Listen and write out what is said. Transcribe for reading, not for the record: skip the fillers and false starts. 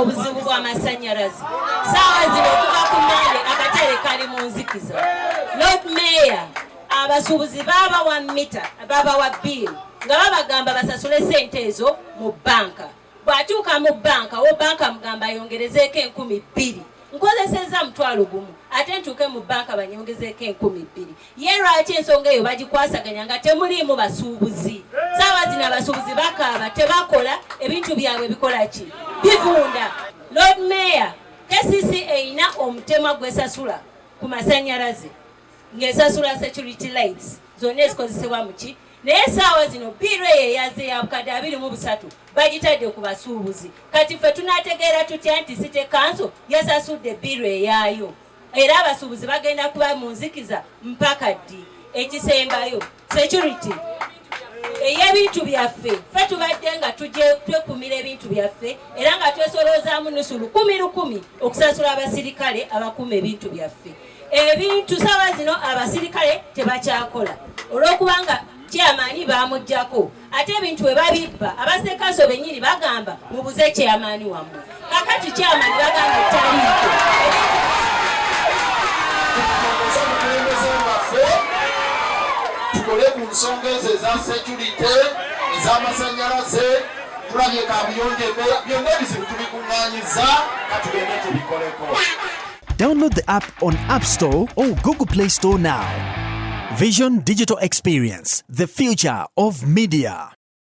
obuzibu bw'amasannyalaze. Saawa zino okuva ku Mande akatere kali mu nzikiza. Lord Mayor, abasuubuzi baabawa mita, baabawa bill nga babagamba basasule ssente ezo mu banka. Bw'atuuka mu banka, wo banka mugamba yongerezeeko 2,000. Nkozesezza 1,000 ate ntuuke mu banka banyongezeeko 2,000. Ye lwaki ensonga eyo bagikwasaganya nga temuliimu basuubuzi? Saawa zino abasuubuzi bakaaba tebakola, ebintu byabwe bikola ki? Bivunda. Lord Mayor, KCC eyina omutemwa gw'esasula ku masannyalaze ng'esasula security lights zonna ezikozesebwa mu ki? Naye saawa zino biiro eyo eyaze ya bukadde 23 bagitadde ku basuubuzi. Kati ffe tunategeera tutya nti City Council yasasudde biiro eyaayo era abasuubuzi bagenda kuba mu nzikiza mpaka ddi? Ekisembayo security ey'ebintu byaffe, ffe tubadde nga twekumira ebintu byaffe era nga twesolozaamu nusu 10,000 okusasula abasirikale abakuuma ebintu byaffe. Ebintu saawa zino abasirikale tebakyakola olw'okubanga chairman bamujjako, ate ebintu bwe babibba abasekanso bennyini bagamba mubuze chairman wammwe. Kakati chairman bagamba taliiko. Tukole ku nsonga ezo eza security, ez'amasannyalaze, tulabye kaabuyonjo byonna ebizibu tubikuŋŋaanyiza katugende tubikoleko. Download the app on App Store or Google Play Store now. Vision Digital Experience, the future of media.